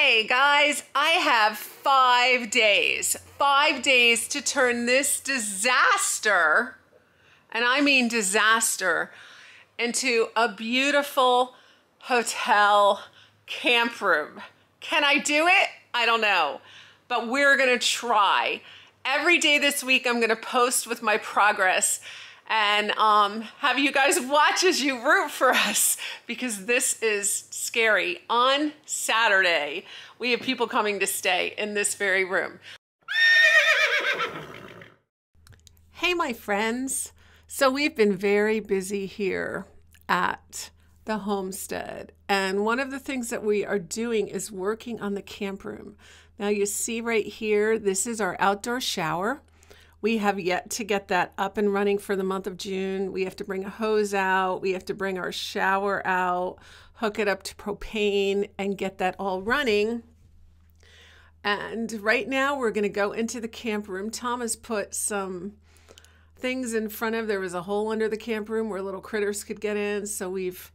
Okay, guys, I have 5 days. 5 days to turn this disaster, and I mean disaster, into a beautiful hotel camp room. Can I do it? I don't know, but we're gonna try. Every day this week, I'm gonna post with my progress and have you guys watch as you root for us, because this is scary. On Saturday, we have people coming to stay in this very room. Hey, my friends. So we've been very busy here at the homestead. And one of the things that we are doing is working on the camp room. Now you see right here, this is our outdoor shower. We have yet to get that up and running for the month of June. We have to bring a hose out. We have to bring our shower out, hook it up to propane, and get that all running. And right now we're going to go into the camp room. Tom has put some things in front of, there was a hole under the camp room where little critters could get in. So we've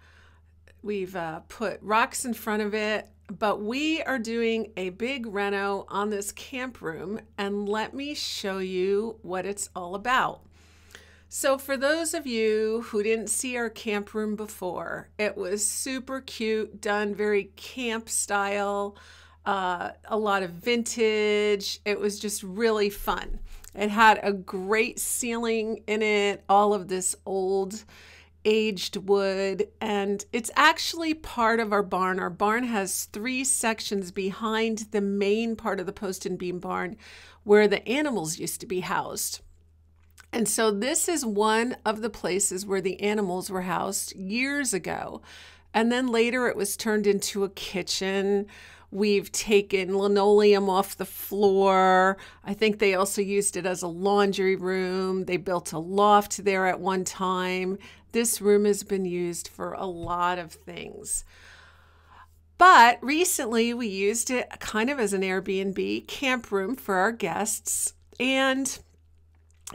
put rocks in front of it. But we are doing a big reno on this camp room, and let me show you what it's all about. So for those of you who didn't see our camp room before, it was super cute, done very camp style, a lot of vintage. It was just really fun. It had a great ceiling in it, all of this old aged wood, and it's actually part of our barn. Our barn has 3 sections behind the main part of the post and beam barn where the animals used to be housed. And so this is one of the places where the animals were housed years ago. And then later it was turned into a kitchen. We've taken linoleum off the floor. I think they also used it as a laundry room. They built a loft there at one time. This room has been used for a lot of things. But recently we used it kind of as an Airbnb camp room for our guests. And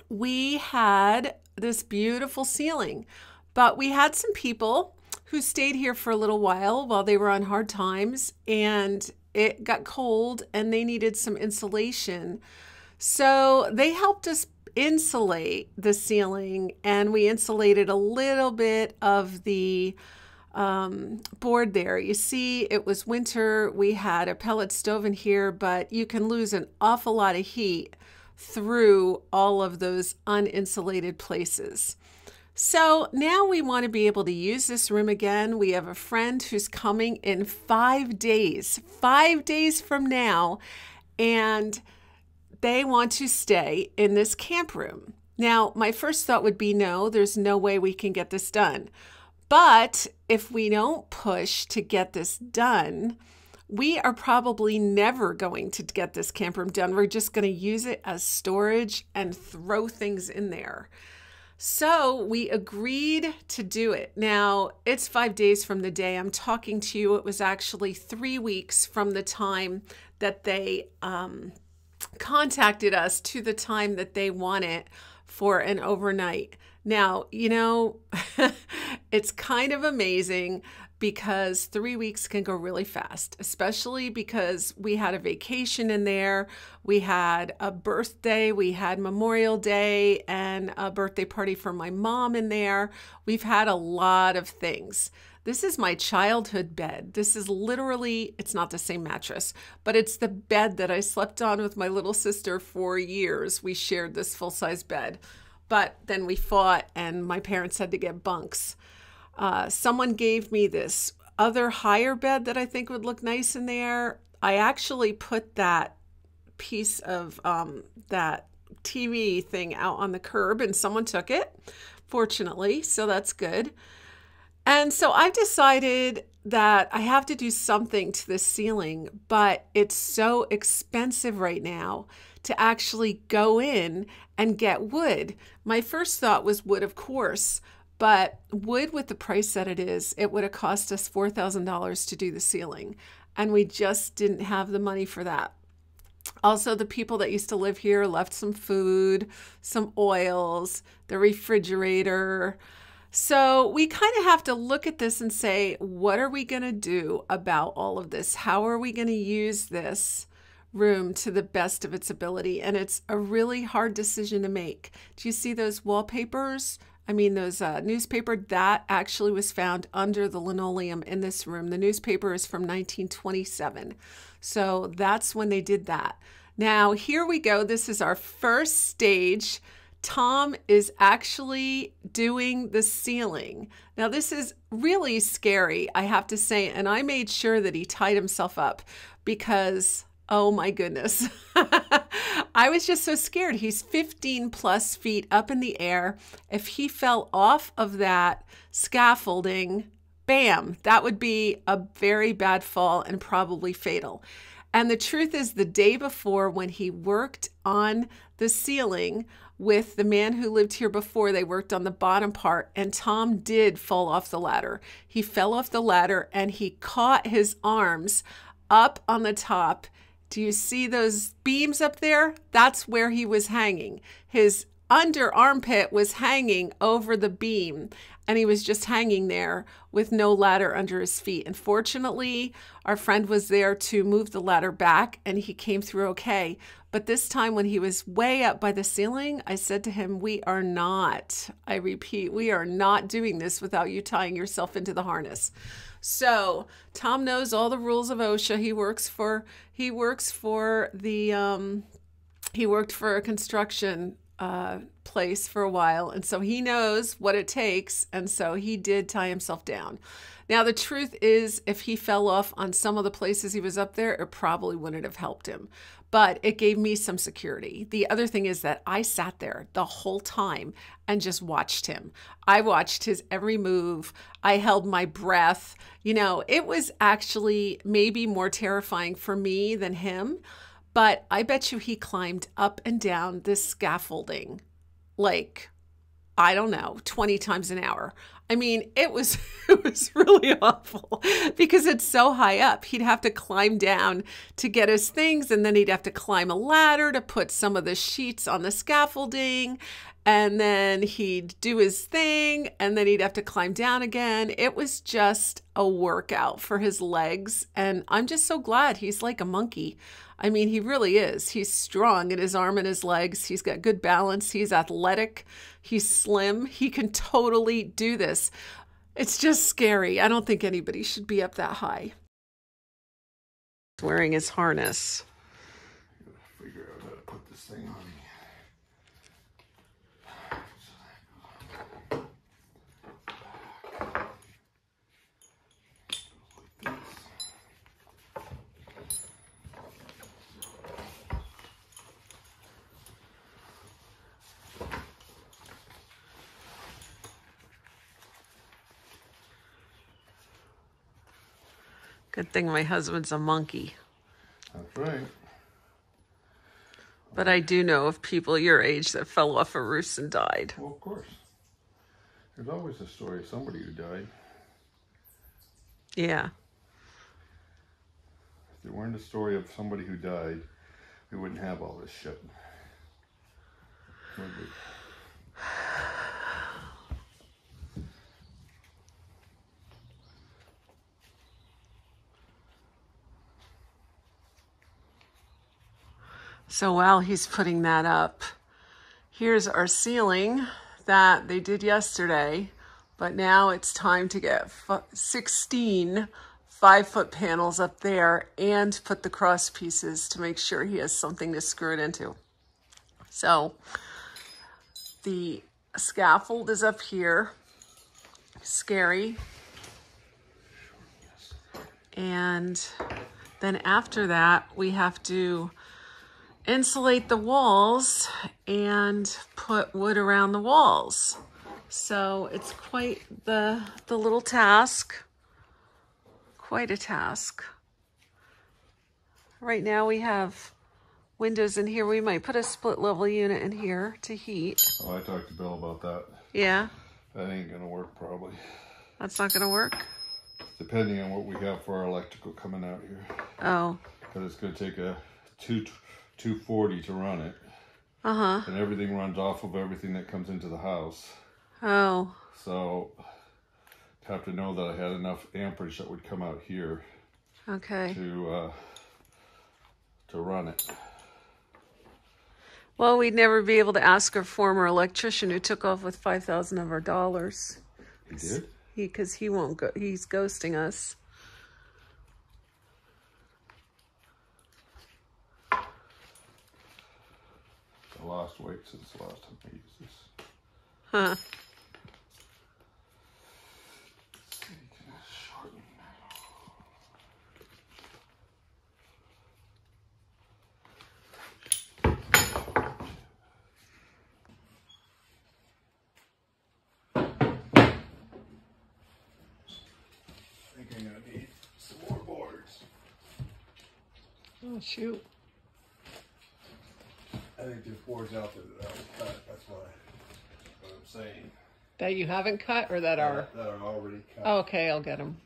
we had this beautiful ceiling. But we had some people who stayed here for a little while they were on hard times, and it got cold and they needed some insulation. So they helped us insulate the ceiling, and we insulated a little bit of the board there. You see, it was winter. We had a pellet stove in here, but you can lose an awful lot of heat through all of those uninsulated places. So now we want to be able to use this room again. We have a friend who's coming in 5 days from now, and they want to stay in this camp room. Now, my first thought would be, no, there's no way we can get this done. But if we don't push to get this done, we are probably never going to get this camp room done. We're just going to use it as storage and throw things in there. So we agreed to do it. Now, it's 5 days from the day I'm talking to you. It was actually 3 weeks from the time that they contacted us to the time that they want it for an overnight. Now, you know, it's kind of amazing because 3 weeks can go really fast, especially because we had a vacation in there. We had a birthday, we had Memorial Day, and a birthday party for my mom in there. We've had a lot of things. This is my childhood bed. This is literally, it's not the same mattress, but it's the bed that I slept on with my little sister for years. We shared this full-size bed, but then we fought and my parents had to get bunks. Someone gave me this other higher bed that I think would look nice in there. I actually put that piece of that TV thing out on the curb and someone took it, fortunately, so that's good. And so I've decided that I have to do something to this ceiling, but it's so expensive right now to actually go in and get wood. My first thought was wood, of course, but wood with the price that it is, it would have cost us $4,000 to do the ceiling. And we just didn't have the money for that. Also, the people that used to live here left some food, some oils, the refrigerator. So we kind of have to look at this and say, what are we going to do about all of this? How are we going to use this room to the best of its ability? And it's a really hard decision to make. Do you see those wallpapers? I mean, those newspaper, that actually was found under the linoleum in this room. The newspaper is from 1927. So that's when they did that. Now, here we go. This is our first stage. Tom is actually doing the ceiling. Now, this is really scary, I have to say, and I made sure that he tied himself up because, oh my goodness, I was just so scared. He's 15 plus feet up in the air. If he fell off of that scaffolding, bam, that would be a very bad fall and probably fatal. And the truth is, the day before, when he worked on the ceiling with the man who lived here before, they worked on the bottom part, and Tom did fall off the ladder. He fell off the ladder and he caught his arms up on the top. Do you see those beams up there? That's where he was hanging. His under armpit was hanging over the beam, and he was just hanging there with no ladder under his feet. And fortunately, our friend was there to move the ladder back, and he came through okay. But this time when he was way up by the ceiling, I said to him, we are not, I repeat, we are not doing this without you tying yourself into the harness. So Tom knows all the rules of OSHA. He worked for a construction place for a while, and so he knows what it takes, and so he did tie himself down. Now, the truth is, if he fell off on some of the places he was up there, it probably wouldn't have helped him, but it gave me some security. The other thing is that I sat there the whole time and just watched him. I watched his every move. I held my breath. You know, it was actually maybe more terrifying for me than him. But I bet you he climbed up and down this scaffolding like, I don't know, 20 times an hour. I mean, it was really awful because it's so high up. He'd have to climb down to get his things, and then he'd have to climb a ladder to put some of the sheets on the scaffolding, and then he'd do his thing, and then he'd have to climb down again. It was just a workout for his legs, and I'm just so glad he's like a monkey. I mean, he really is. He's strong in his arm and his legs. He's got good balance. He's athletic. He's slim. He can totally do this. It's just scary. I don't think anybody should be up that high. Wearing his harness. I gotta figure out how to put this thing on me. Good thing my husband's a monkey. That's right. But I do know of people your age that fell off a roof and died. Well, of course. There's always a story of somebody who died. Yeah. If there weren't a story of somebody who died, we wouldn't have all this shit. Would we? So while he's putting that up, here's our ceiling that they did yesterday, but now it's time to get 16 5-foot panels up there and put the cross pieces to make sure he has something to screw it into. So the scaffold is up here, scary. And then after that, we have to insulate the walls and put wood around the walls. So it's quite the little task. Quite a task. Right now we have windows in here. We might put a split level unit in here to heat. Oh, I talked to Bill about that. Yeah? That ain't gonna work probably. That's not gonna work? Depending on what we have for our electrical coming out here. Oh. Because it's gonna take a 240 to run it. Uh-huh. And everything runs off of everything that comes into the house. Oh. So have to know that I had enough amperage that would come out here. Okay. To run it. Well, we'd never be able to ask our former electrician who took off with $5,000 of our dollars. He did? Because he won't go. He's ghosting us. I lost weight since the last time I used this. Huh. I think I'm gonna need some more boards. Oh, shoot. I think there's boards out there that I would cut. That's what I'm saying. That you haven't cut or that are? That are already cut. Oh, okay, I'll get them.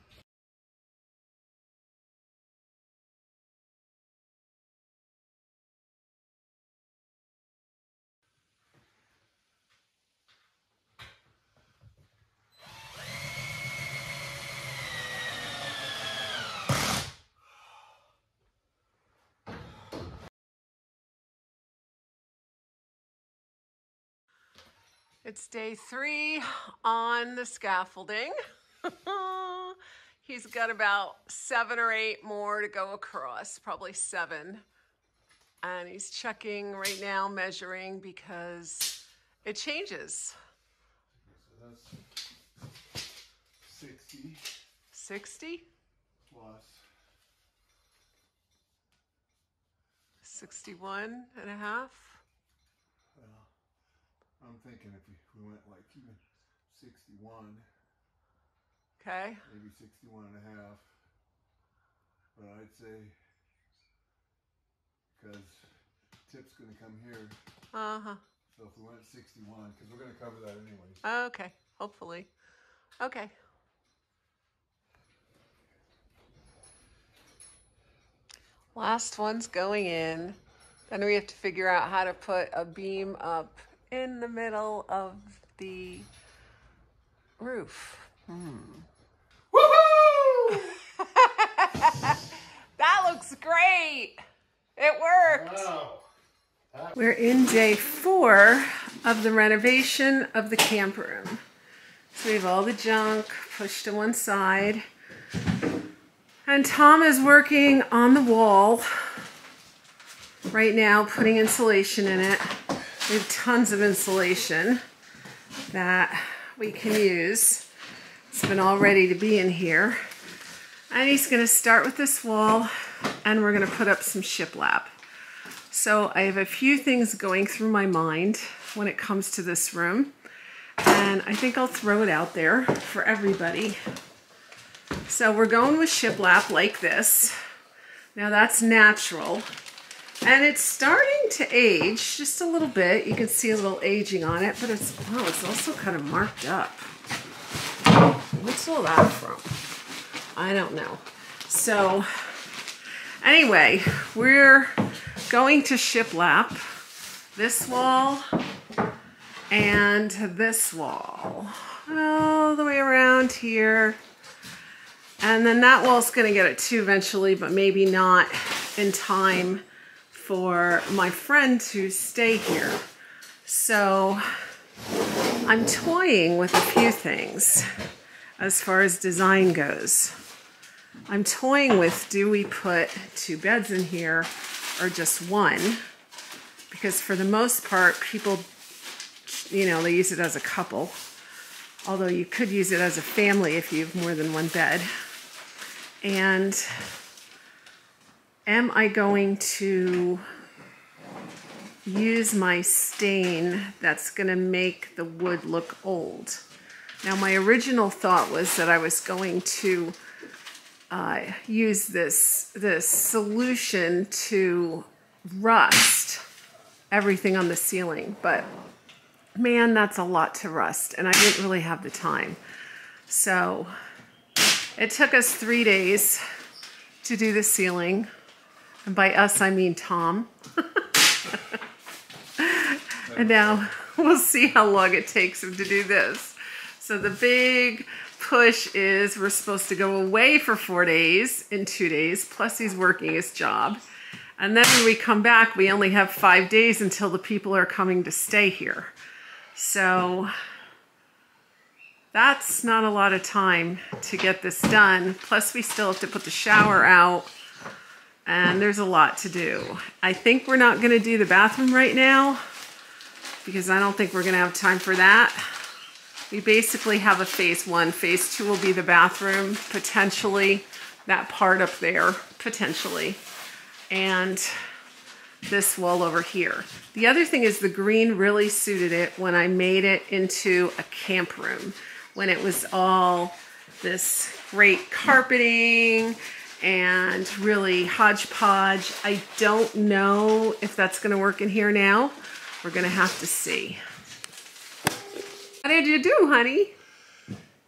It's day 3 on the scaffolding. He's got about 7 or 8 more to go across, probably 7. And he's checking right now, measuring, because it changes. So that's 60. 60? Plus 61 and a half? I'm thinking if we went like even 61. Okay. Maybe 61 and a half. But I'd say, because tip's going to come here. Uh-huh. So if we went 61, because we're going to cover that anyways. Okay, hopefully. Okay. Last one's going in. Then we have to figure out how to put a beam up in the middle of the roof. Woohoo! That looks great. It worked. Wow. We're in day 4 of the renovation of the camp room. So we have all the junk pushed to one side. And Tom is working on the wall right now, putting insulation in it. We have tons of insulation that we can use. It's been all ready to be in here. And he's going to start with this wall, and we're going to put up some shiplap. So I have a few things going through my mind when it comes to this room, and I think I'll throw it out there for everybody. So we're going with shiplap like this. Now that's natural, and it's starting to age just a little bit. You can see a little aging on it, but it's also kind of marked up. What's all that from? I don't know. So anyway, we're going to shiplap this wall and this wall all the way around here. And then that wall's going to get it too eventually, but maybe not in time for my friend to stay here. So I'm toying with a few things as far as design goes. I'm toying with, do we put 2 beds in here or just 1? Because for the most part, people, you know, they use it as a couple. Although you could use it as a family if you have more than 1 bed. And am I going to use my stain that's going to make the wood look old? Now, my original thought was that I was going to use this solution to rust everything on the ceiling, but man, that's a lot to rust, and I didn't really have the time. So it took us 3 days to do the ceiling, and by us I mean Tom. And now we'll see how long it takes him to do this. So the big push is we're supposed to go away for 4 days in 2 days, plus he's working his job. And then when we come back, we only have 5 days until the people are coming to stay here. So that's not a lot of time to get this done. Plus we still have to put the shower out and there's a lot to do. I think we're not gonna do the bathroom right now because I don't think we're gonna have time for that. We basically have a phase 1. Phase 2 will be the bathroom, potentially that part up there, potentially. And this wall over here. The other thing is the green really suited it when I made it into a camp room, when it was all this great carpeting and really hodgepodge. I don't know if that's gonna work in here now. We're gonna have to see. What did you do, honey?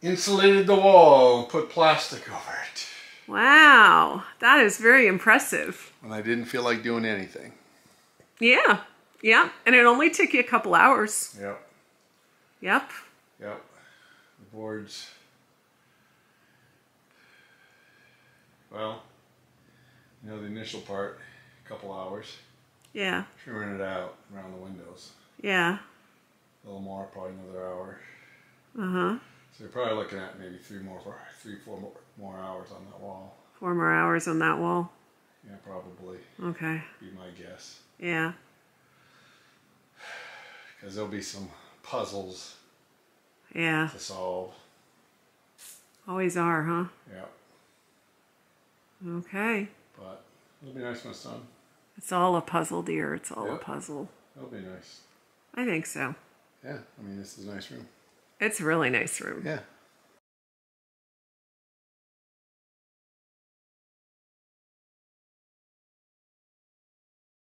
Insulated the wall and put plastic over it. Wow, that is very impressive. And I didn't feel like doing anything. Yeah, yeah, and it only took you a couple hours. Yep. Yep. Yep. The boards. Well, you know, the initial part, a couple hours. Yeah. Trimming it out around the windows. Yeah. A little more, probably another hour. Uh-huh. So you're probably looking at maybe 3, 4 more hours on that wall. 4 more hours on that wall. Yeah, probably. Okay. Be my guess. Yeah. Because there'll be some puzzles. Yeah. To solve. Always are, huh? Yeah. Okay. But it'll be nice, my son. It's all a puzzle, dear. It's all a Yep. puzzle. It'll be nice. I think so. Yeah, I mean, this is a nice room. It's a really nice room. Yeah.